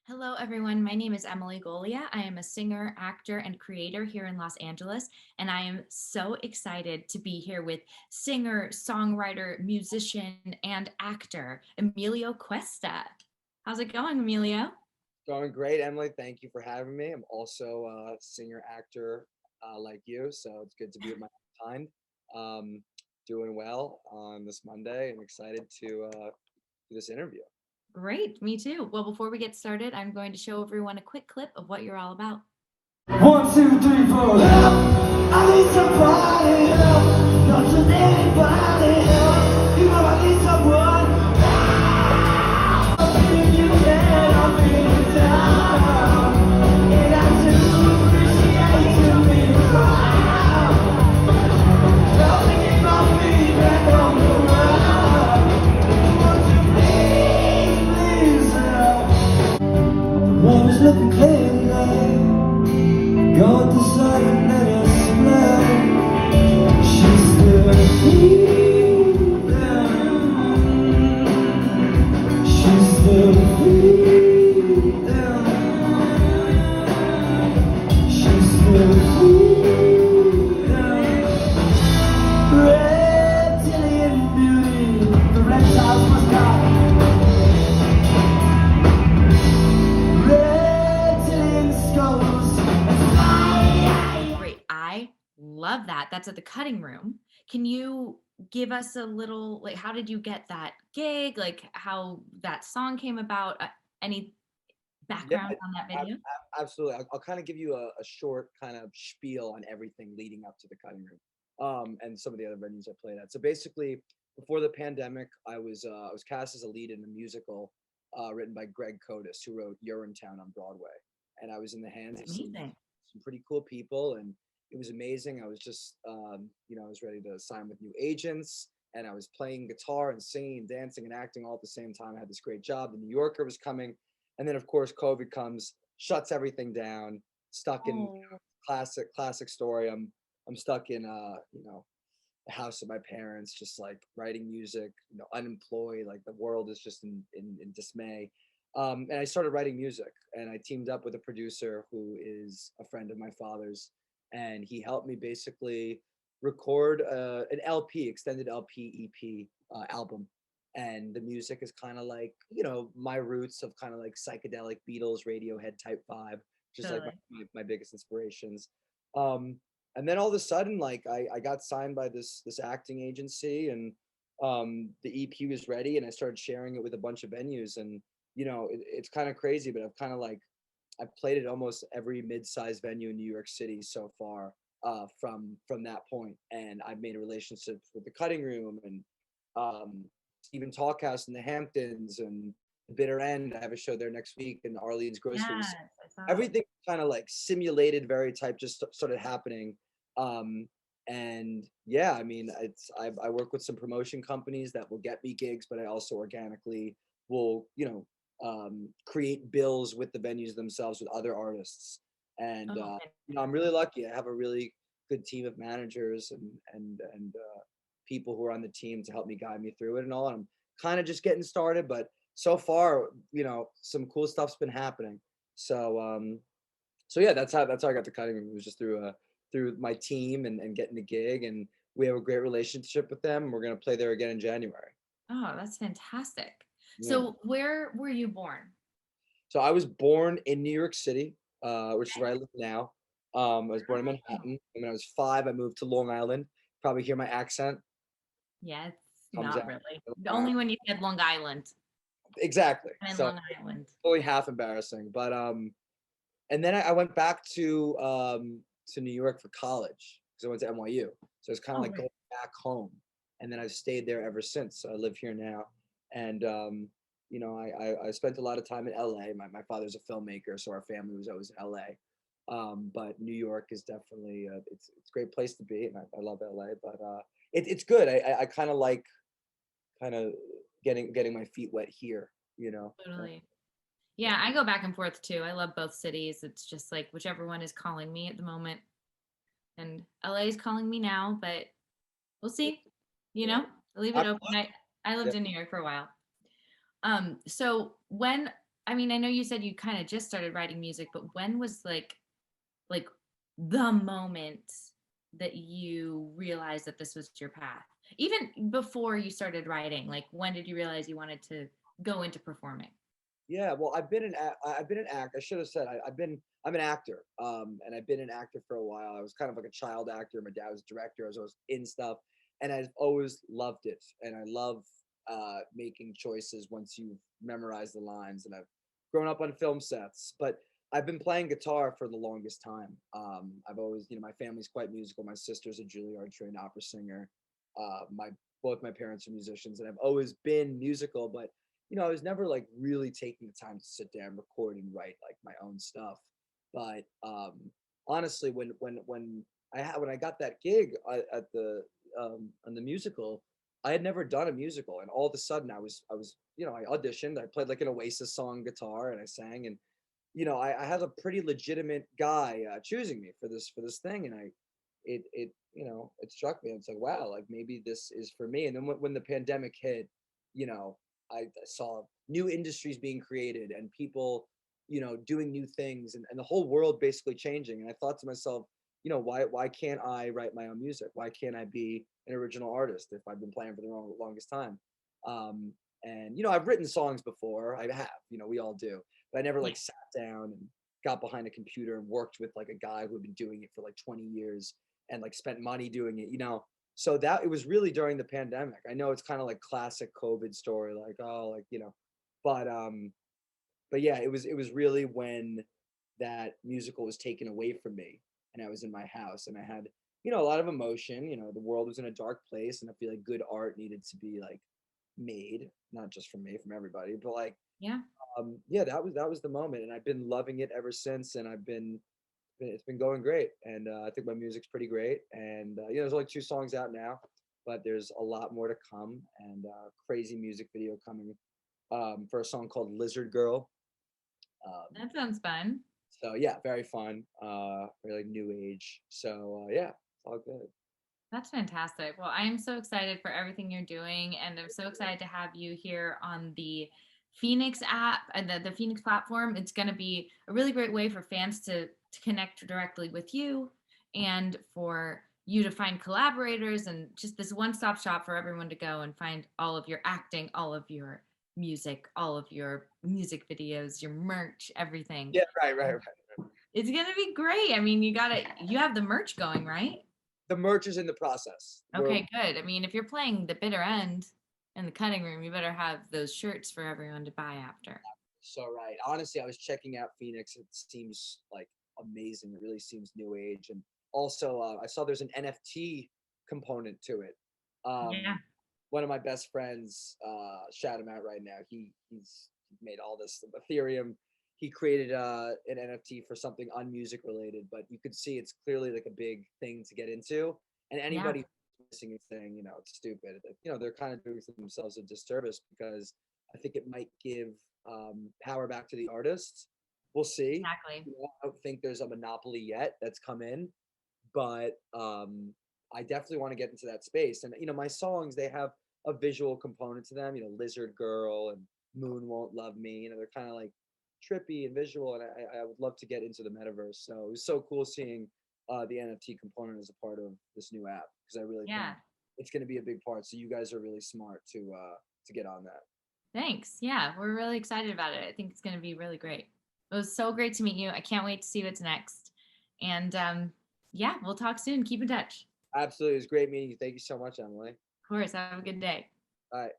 Hello, everyone. My name is Emily Golia. I am a singer, actor, and creator here in Los Angeles, and I am so excited to be here with singer, songwriter, musician, and actor Emilio Cuesta. How's it going, Emilio? Going great, Emily. Thank you for having me. I'm also a singer actor like you, so it's good to be with my kind. Um, Doing well on this Monday and excited to do this interview. Great, me too. Well, before we get started, I'm going to show everyone a quick clip of what you're all about. 1, 2, 3, 4. Help! I need somebody help. Not just anybody help. You know I need someone. If you can, I'll be down. And I just appreciate you being proud. Help me keep my feet back on the ground. Won't you please help? The world is looking clear tonight. Going to silent let us smile. She's still breathing. She's still breathing. She's still breathing. Reptilian beauty, the reptiles must die. Reptilian skulls. Great. I love that. That's at the Cutting Room. Can you give us a little, like, how did you get that gig? Like, how that song came about? Any Yeah, background on that video? absolutely. I'll kind of give you a short kind of spiel on everything leading up to the cutting room, and some of the other venues I played at. So basically, before the pandemic, I was cast as a lead in a musical written by Greg Codis, who wrote Urinetown on Broadway, and I was in the hands of Amazing. some pretty cool people, and it was amazing. I was just I was ready to sign with new agents, and I was playing guitar and singing and dancing and acting all at the same time. I had this great job. The New Yorker was coming, and then of course COVID comes, shuts everything down. Stuck in Oh, classic story. I'm stuck in the house of my parents, just like writing music, unemployed. Like the world is just in dismay. And I started writing music, and I teamed up with a producer who is a friend of my father's, and he helped me basically record an LP, extended LP EP album. And the music is kind of like my roots of kind of like psychedelic Beatles, Radiohead type vibe, just like totally. my biggest inspirations. Um, and then all of a sudden, like I got signed by this acting agency, and the EP was ready, and I started sharing it with a bunch of venues. And it's kind of crazy, but I've played at almost every mid-sized venue in New York City so far, from that point. And I've made relationships with the Cutting Room and Stephen Talkhouse in the Hamptons and the Bitter End. I have a show there next week in Arlene's Groceries. Yes, I saw. Everything kind of like simulated very type just started happening. Um, and yeah, I mean, I work with some promotion companies that will get me gigs, but I also organically will create bills with the venues themselves with other artists. And Oh, I'm fantastic. really lucky. I have a really good team of managers and people who are on the team to help me guide me through it and all. And I'm kind of just getting started, but so far, some cool stuff's been happening. So so yeah, that's how I got the cutting room. It was just through my team and getting the gig, and we have a great relationship with them. We're gonna play there again in January. Oh, that's fantastic. Yeah. So, where were you born? So I was born in New York City, which is where I live now. I was born in Oh, Manhattan, and when I was 5, I moved to Long Island. Probably hear my accent yeah, it's comes not out. really. Only when you said Long Island. Exactly. I'm in So Long Island. only half embarrassing, but and then I went back to New York for college because I went to NYU. So it's kind of Oh, like right. going back home, and then I've stayed there ever since. So I live here now, and I spent a lot of time in LA. My father's a filmmaker, so our family was always in LA. But New York is definitely it's a great place to be, and I love LA. But it's good. I kind of like kind of getting my feet wet here. You know. Totally. Yeah. Yeah, I go back and forth too. I love both cities. It's just like whichever one is calling me at the moment. And LA is calling me now, but we'll see. You Yeah. know, I leave I'm it open. I yeah. lived in New York for a while. So when I mean, I know you said you kind of just started writing music, but when was like the moment that you realized that this was your path? Even before you started writing, like when did you realize you wanted to go into performing? Yeah, well, I've been an act. I should have said I'm an actor, and I've been an actor for a while. I was kind of like a child actor. My dad was a director. I was always in stuff, and I've always loved it. And I love making choices once you've memorized the lines. And I've grown up on film sets, but I've been playing guitar for the longest time. I've always, my family's quite musical. My sister's a Juilliard trained opera singer. My Both my parents are musicians, and I've always been musical, but I was never like really taking the time to sit down, record, and write like my own stuff. But honestly, when I got that gig at the on the musical, I had never done a musical, and all of a sudden I auditioned. I played like an Oasis song guitar, and I sang, and I had a pretty legitimate guy choosing me for this thing, and it struck me. It's like, wow, like maybe this is for me. And then when the pandemic hit, you know, I saw new industries being created and people, doing new things, and the whole world basically changing. And I thought to myself, why can't I write my own music? Why can't I be an original artist if I've been playing for the longest time? And I've written songs before. I have, we all do, but I never Yeah. like sat down and got behind a computer and worked with like a guy who had been doing it for like 20 years and like spent money doing it. So that it was really during the pandemic. I know it's kind of like classic COVID story, like, oh, like, but but yeah, it was really when that musical was taken away from me and I was in my house and I had, a lot of emotion. The world was in a dark place and I feel like good art needed to be like made, not just from me, from everybody, but like Yeah. yeah, that was the moment, and I've been loving it ever since, and it's been going great, and I think my music's pretty great, and there's only 2 songs out now, but there's a lot more to come, and crazy music video coming for a song called Lizard Girl. Um, That sounds fun. so yeah, very fun, very like new age. So yeah, it's all good. That's fantastic. Well, I'm so excited for everything you're doing, and I'm so excited to have you here on the Phoenix app and the Phoenix platform. It's going to be a really great way for fans to connect directly with you and for you to find collaborators and just this one-stop shop for everyone to go and find all of your acting, all of your music, all of your music videos, your merch, everything. Yeah, right. It's going to be great. I mean, you have the merch going, right? The merch is in the process. We're Okay, good. I mean, if you're playing the bitter end in the cutting room, you better have those shirts for everyone to buy after. so right. Honestly, I was checking out Phoenix. It seems like amazing. It really seems new age. And also, I saw there's an NFT component to it. Yeah. One of my best friends, shout him out right now. He's made all this Ethereum. He created an NFT for something unmusic related, but you could see it's clearly like a big thing to get into. And Yeah, anybody missing a thing, it's stupid. They're kind of doing themselves a disservice because I think it might give power back to the artists. We'll see. exactly. I don't think there's a monopoly yet that's come in, but I definitely want to get into that space. And my songs, they have a visual component to them. Lizard Girl and Moon Won't Love Me. They're kind of like trippy and visual, and I would love to get into the metaverse. So it was so cool seeing the NFT component as a part of this new app because I really think Yeah. it's going to be a big part. So you guys are really smart to get on that. Thanks. Yeah, we're really excited about it. I think it's going to be really great. It was so great to meet you. I can't wait to see what's next. And yeah, we'll talk soon. Keep in touch. Absolutely, it was great meeting you. Thank you so much, Emily. Of course. Have a good day. All right.